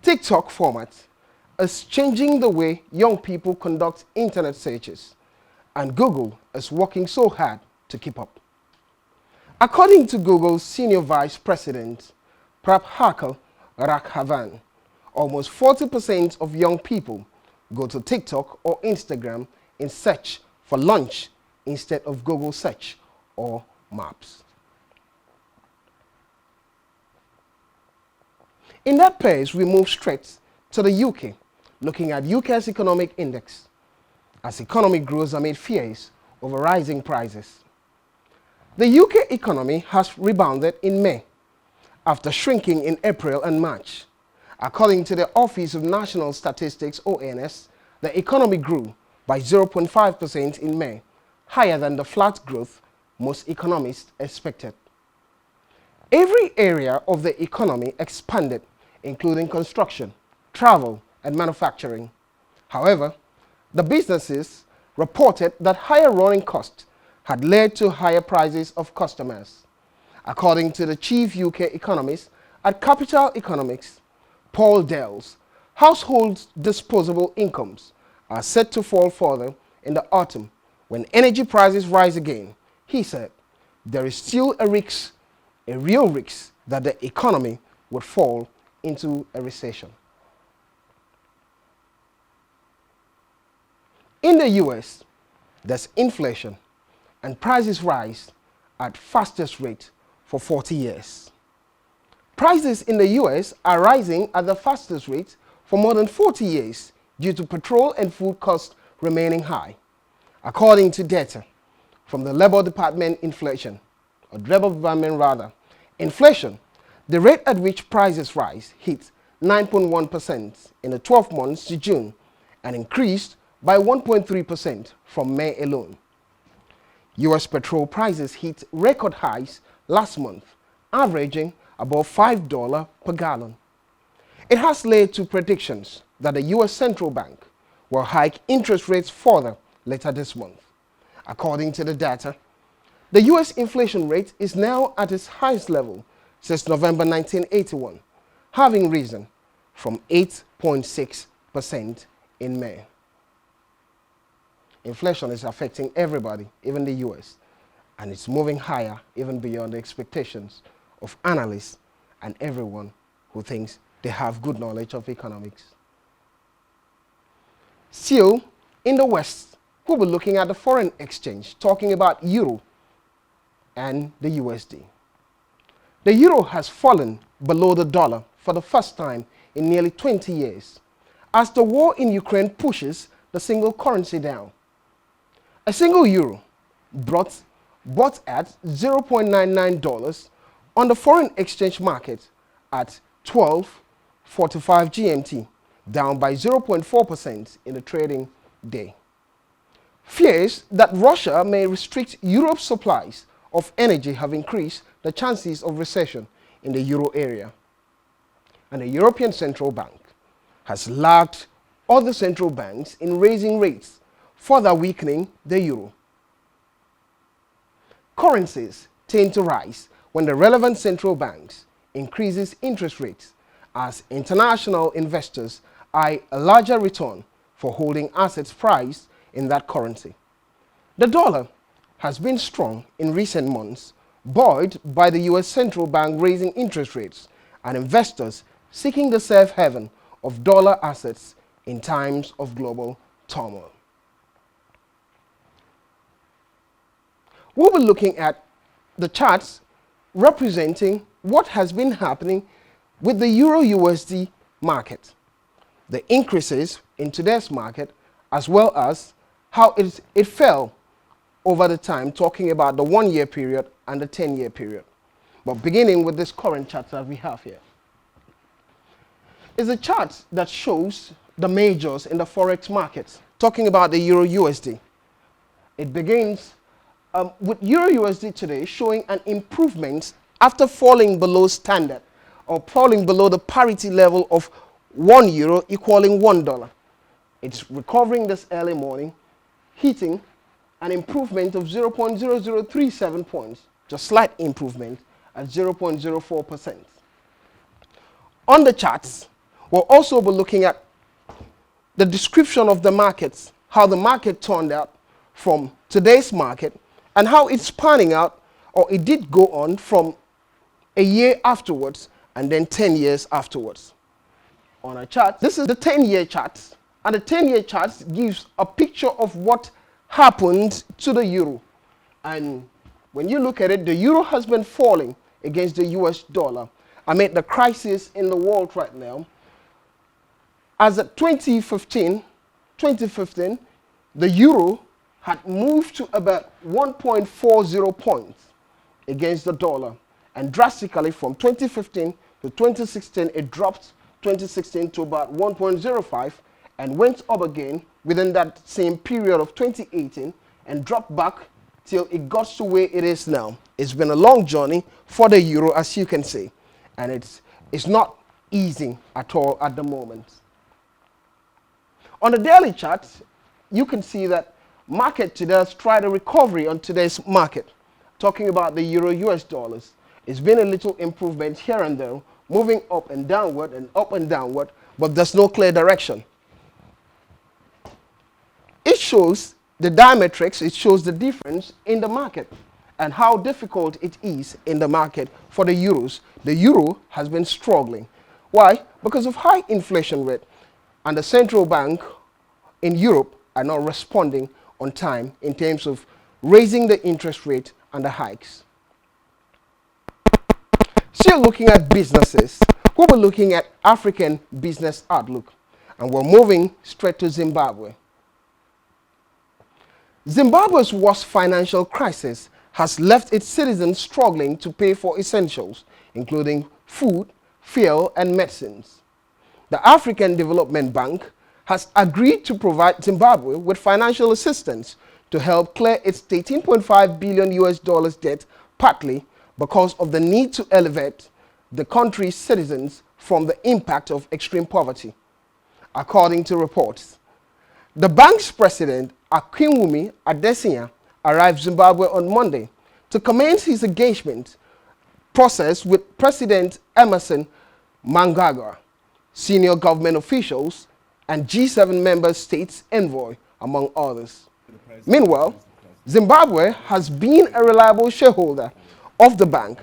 TikTok format is changing the way young people conduct internet searches, and Google is working so hard to keep up. According to Google's Senior Vice President, Prabhakar Raghavan, almost 40% of young people go to TikTok or Instagram in search for lunch instead of Google search or maps. In that pace, we move straight to the UK, looking at UK's economic index, as economy grows amid fears over rising prices. The UK economy has rebounded in May, after shrinking in April and March. According to the Office of National Statistics (ONS), the economy grew by 0.5% in May, higher than the flat growth most economists expected. Every area of the economy expanded, including construction, travel, and manufacturing. However, the businesses reported that higher running costs had led to higher prices of customers. According to the chief UK economist at Capital Economics, Paul Dales, household disposable incomes are set to fall further in the autumn when energy prices rise again. He said, there is still a real risk that the economy would fall into a recession. In the US, there's inflation and prices rise at fastest rate for 40 years. Prices in the US are rising at the fastest rate for more than 40 years due to petrol and food costs remaining high. According to data from the Labor Department, inflation, the rate at which prices rise hit 9.1% in the 12 months to June and increased by 1.3% from May alone. US petrol prices hit record highs last month, averaging above $5 per gallon. It has led to predictions that the US Central Bank will hike interest rates further later this month. According to the data, the US inflation rate is now at its highest level since November 1981, having risen from 8.6% in May. Inflation is affecting everybody, even the US, and it's moving higher even beyond the expectations of analysts and everyone who thinks they have good knowledge of economics. Still, in the West, we'll be looking at the foreign exchange, talking about Euro and the USD. The Euro has fallen below the dollar for the first time in nearly 20 years, as the war in Ukraine pushes the single currency down. A single euro bought at $0.99 on the foreign exchange market at 12:45 GMT, down by 0.4% in the trading day. Fears that Russia may restrict Europe's supplies of energy have increased the chances of recession in the euro area. And the European Central Bank has lagged other central banks in raising rates, further weakening the euro. Currencies tend to rise when the relevant central banks increases interest rates, as international investors eye a larger return for holding assets priced in that currency. The dollar has been strong in recent months, buoyed by the US Central Bank raising interest rates and investors seeking the safe haven of dollar assets in times of global turmoil. We'll be looking at the charts representing what has been happening with the Euro-USD market, the increases in today's market, as well as how it fell over the time, talking about the 1-year period and the 10-year period. But beginning with this current chart that we have here, is a chart that shows the majors in the forex markets, talking about the Euro-USD. It begins with Euro-USD today showing an improvement after falling below standard, or falling below the parity level of €1 equaling $1. It's recovering this early morning, hitting an improvement of 0.0037 points, just slight improvement at 0.04%. On the charts, We'll also be looking at the description of the markets, how the market turned out from today's market, and how it's panning out, or it did go on from a year afterwards and then 10 years afterwards. On our chart, this is the 10-year chart, and the 10-year chart gives a picture of what happened to the euro. And when you look at it, the euro has been falling against the US dollar amid the crisis in the world right now. As of 2015, the euro had moved to about 1.40 points against the dollar. And drastically from 2015 to 2016, it dropped 2016 to about 1.05 and went up again within that same period of 2018 and dropped back till it got to where it is now. It's been a long journey for the euro, as you can see, and it's not easy at all at the moment. On the daily chart, you can see that market today has tried a recovery on today's market. Talking about the euro US dollars, it's been a little improvement here and there, moving up and downward, but there's no clear direction. It shows the diametrics, it shows the difference in the market and how difficult it is in the market for the euros. The euro has been struggling. Why? Because of high inflation rate, and the central bank in Europe are not responding on time in terms of raising the interest rate and the hikes. Still looking at businesses, we'll be looking at African business outlook, and we're moving straight to Zimbabwe. Zimbabwe's worst financial crisis has left its citizens struggling to pay for essentials, including food, fuel, and medicines. The African Development Bank has agreed to provide Zimbabwe with financial assistance to help clear its $18.5 billion US debt, partly because of the need to elevate the country's citizens from the impact of extreme poverty. According to reports, the bank's president, Akinwumi Adesina, arrived Zimbabwe on Monday to commence his engagement process with President Emerson Mnangagwa, senior government officials, and G7 member states envoy, among others. Meanwhile, Zimbabwe has been a reliable shareholder of the bank,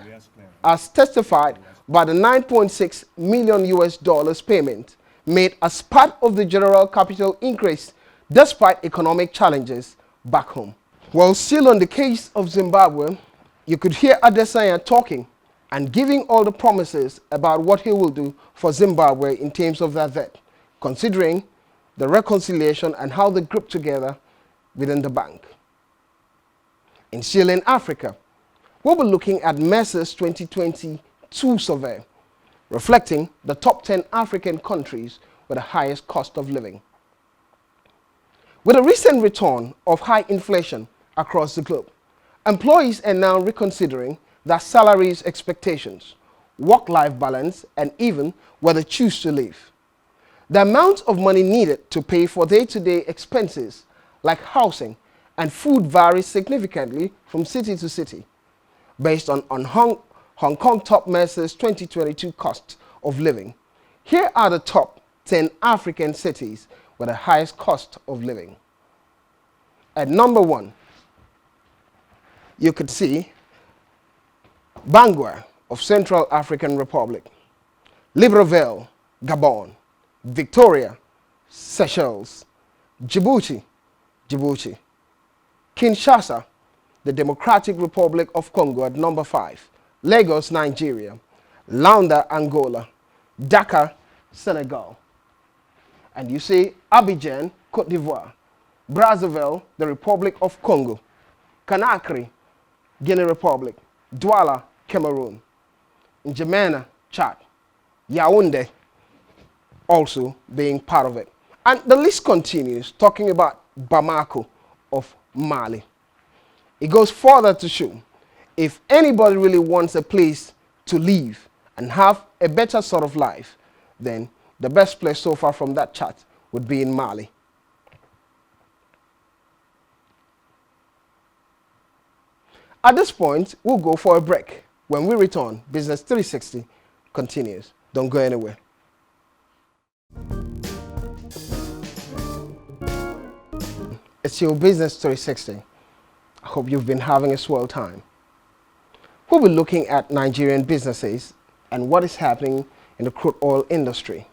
as testified by the $9.6 million US payment made as part of the general capital increase despite economic challenges back home. Well, still on the case of Zimbabwe, you could hear Adesina talking and giving all the promises about what he will do for Zimbabwe in terms of that debt, considering the reconciliation and how they group together within the bank. And still in Africa, we'll be looking at Mercer's 2022 survey, reflecting the top 10 African countries with the highest cost of living. With a recent return of high inflation across the globe, employees are now reconsidering their salaries expectations, work-life balance, and even where they choose to live. The amount of money needed to pay for day-to-day expenses like housing and food varies significantly from city to city, based on Hong Kong top Mercer's 2022 cost of living. Here are the top 10 African cities with the highest cost of living. At number 1, you could see Bangui of Central African Republic, Libreville, Gabon, Victoria, Seychelles, Djibouti, Kinshasa, the Democratic Republic of Congo at number 5, Lagos, Nigeria, Luanda, Angola, Dakar, Senegal. And you see Abidjan, Cote d'Ivoire, Brazzaville, the Republic of Congo, Conakry, Guinea Republic, Douala, Cameroon, N'Djamena, Chad, Yaoundé also being part of it. And the list continues, talking about Bamako of Mali. It goes further to show, if anybody really wants a place to live and have a better sort of life, then the best place so far from that chart would be in Mali. At this point, we'll go for a break. When we return, Business 360 continues. Don't go anywhere. It's your Business 360. I hope you've been having a swell time. We'll be looking at Nigerian businesses and what is happening in the crude oil industry.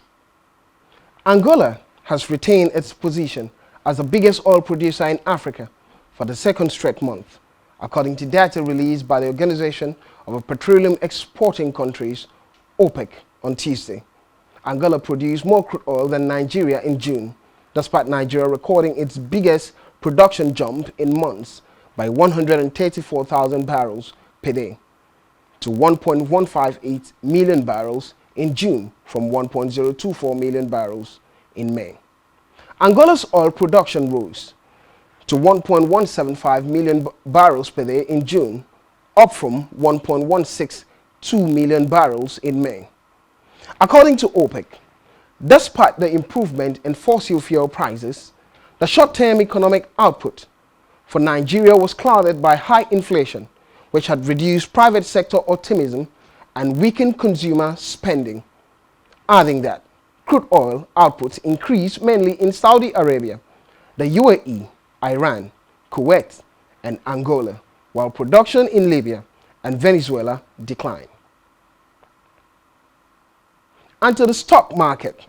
Angola has retained its position as the biggest oil producer in Africa for the second straight month, according to data released by the Organization of Petroleum Exporting Countries, OPEC, on Tuesday. Angola produced more crude oil than Nigeria in June, despite Nigeria recording its biggest production jump in months by 134,000 barrels per day to 1.158 million barrels in June from 1.024 million barrels in May. Angola's oil production rose to 1.175 million barrels per day in June, up from 1.162 million barrels in May. According to OPEC, despite the improvement in fossil fuel prices, the short-term economic output for Nigeria was clouded by high inflation, which had reduced private sector optimism and weakened consumer spending. Adding that crude oil output increased mainly in Saudi Arabia, the UAE, Iran, Kuwait, and Angola, while production in Libya and Venezuela declined. And to the stock market.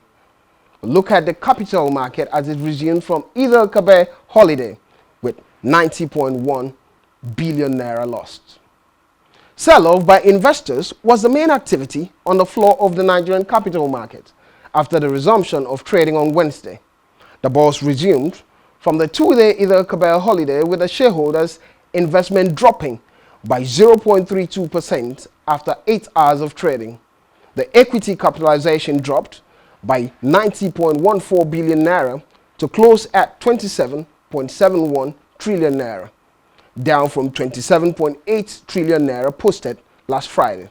Look at the capital market as it resumed from Eid al-Kabir holiday with 90.1 billion naira lost. Sell-off by investors was the main activity on the floor of the Nigerian capital market after the resumption of trading on Wednesday. The bourse resumed from the two-day Eid al-Kabir holiday with the shareholders' investment dropping by 0.32% after 8 hours of trading. The equity capitalization dropped by 90.14 billion naira to close at 27.71 trillion naira, down from 27.8 trillion naira posted last Friday.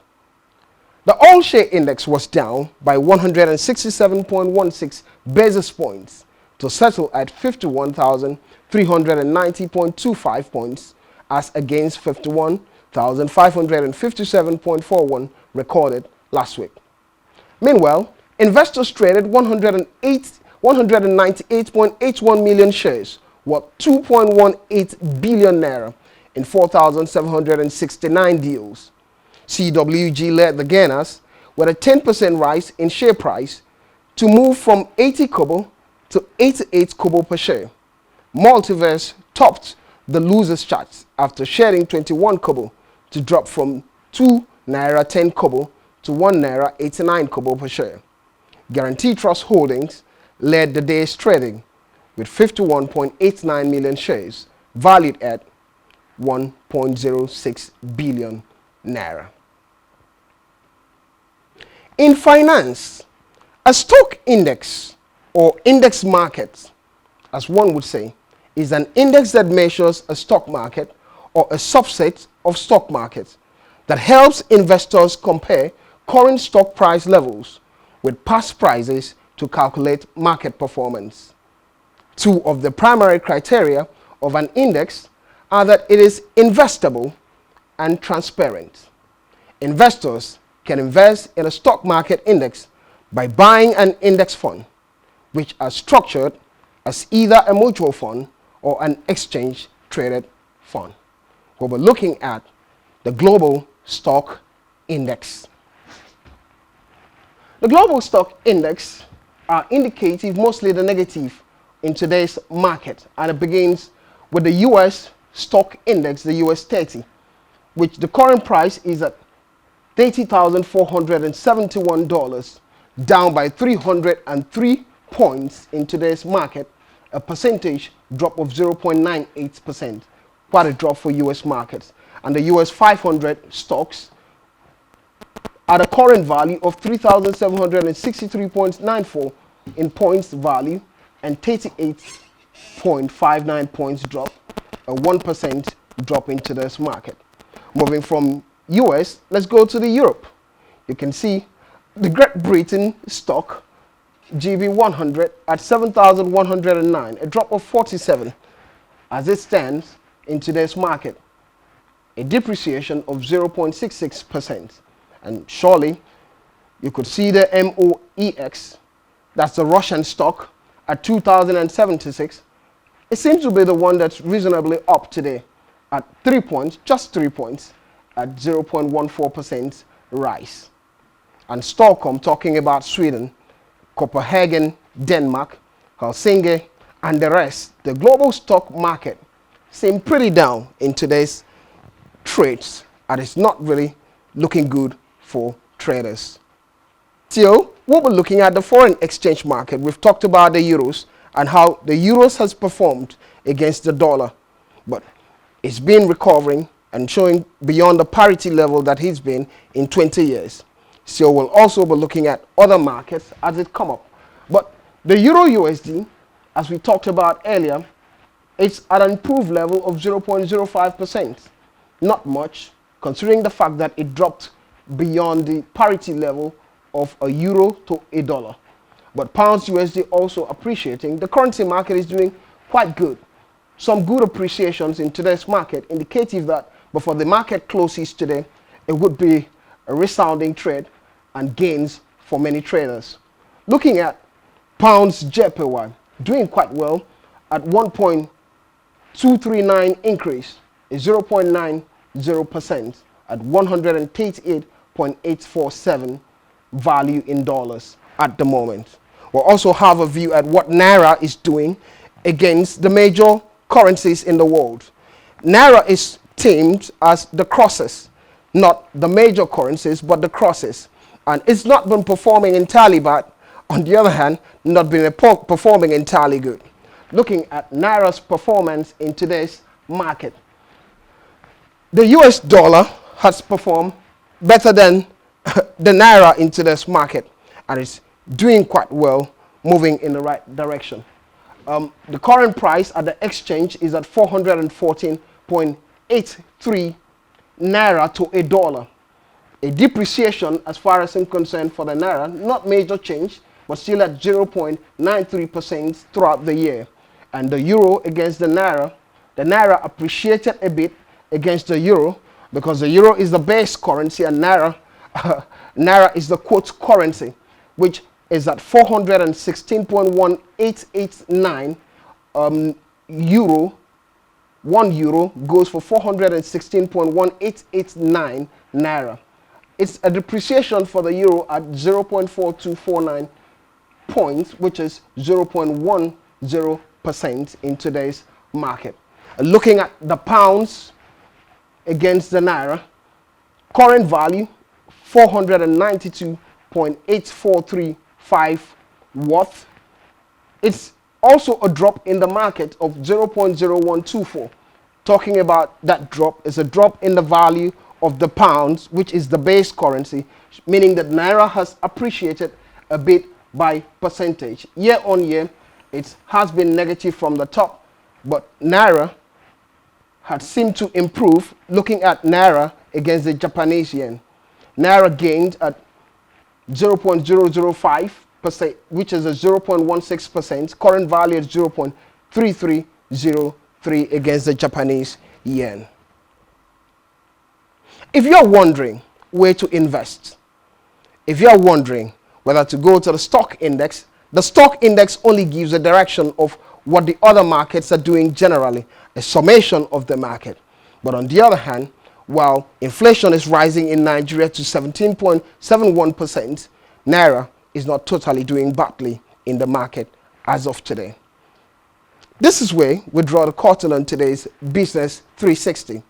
The all share index was down by 167.16 basis points to settle at 51,390.25 points as against 51,557.41 recorded last week. Meanwhile, investors traded 198.81 million shares, worth 2.18 billion naira in 4,769 deals. CWG led the gainers with a 10% rise in share price to move from 80 kobo to 88 kobo per share. Multiverse topped the losers charts after shedding 21 kobo to drop from 2 naira 10 kobo to 1 naira 89 kobo per share. Guarantee Trust Holdings led the day's trading with 51.89 million shares valued at 1.06 billion naira. In finance, a stock index or index market, as one would say, is an index that measures a stock market or a subset of stock markets that helps investors compare current stock price levels with past prices to calculate market performance. Two of the primary criteria of an index are that it is investable and transparent. Investors can invest in a stock market index by buying an index fund, which are structured as either a mutual fund or an exchange-traded fund. We'll be looking at the global stock index. The global stock index are indicative, mostly the negative, in today's market, and it begins with the US stock index, the US 30, which the current price is at $30,471, down by 303 points in today's market, a percentage drop of 0.98%, quite a drop for US markets. And the US 500 stocks at a current value of 3,763.94 in points value and 38.59 points drop, a 1% drop in today's market. Moving from US, let's go to the Europe. You can see the Great Britain stock GB100 at 7,109, a drop of 47 as it stands in today's market, a depreciation of 0.66%. And surely you could see the MOEX, that's the Russian stock, at 2,076, it seems to be the one that's reasonably up today at 3 points, just 3 points, at 0.14% rise. And Stockholm, talking about Sweden, Copenhagen, Denmark, Helsinki, and the rest, the global stock market seem pretty down in today's trades, and it's not really looking good for traders. So we'll be looking at the foreign exchange market. We've talked about the euros and how the euros has performed against the dollar, but it's been recovering and showing beyond the parity level that it's been in 20 years. So we'll also be looking at other markets as it come up. But the Euro USD, as we talked about earlier, it's at an improved level of 0.05%. Not much, considering the fact that it dropped beyond the parity level of a euro to a dollar. But pounds USD also appreciating. The currency market is doing quite good. Some good appreciations in today's market, indicative that before the market closes today, it would be a resounding trade and gains for many traders. Looking at pounds JPY, doing quite well at 1.239 increase, a 0.90% at 138.847 value in dollars at the moment. We'll also have a view at what Naira is doing against the major currencies in the world. Naira is termed as the crosses, not the major currencies, but the crosses. And it's not been performing entirely bad. On the other hand, not been performing entirely good. Looking at Naira's performance in today's market, the US dollar has performed better than the Naira in today's market, and it's doing quite well, moving in the right direction. The current price at the exchange is at 414.83 Naira to a dollar. A depreciation as far as I'm concerned for the Naira, not major change, but still at 0.93% throughout the year. And the euro against the Naira appreciated a bit against the euro because the euro is the base currency and Naira is the quote currency, which is at 416.1889 euro. 1 euro goes for 416.1889 Naira. It's a depreciation for the euro at 0.4249 points, which is 0.10% in today's market. Looking at the pounds against the Naira, current value 492.8435 worth. It's also a drop in the market of 0.0124. Talking about that drop is a drop in the value of the pounds, which is the base currency, meaning that Naira has appreciated a bit by percentage. Year on year, it has been negative from the top, but Naira had seemed to improve. Looking at Naira against the Japanese yen, Naira gained at 0.005%, which is a 0.16%. Current value is 0.3303 against the Japanese yen. If you're wondering where to invest, if you're wondering whether to go to the stock index only gives a direction of what the other markets are doing generally, a summation of the market. But on the other hand, while inflation is rising in Nigeria to 17.71%, Naira is not totally doing badly in the market as of today. This is where we draw the curtain on today's Business 360.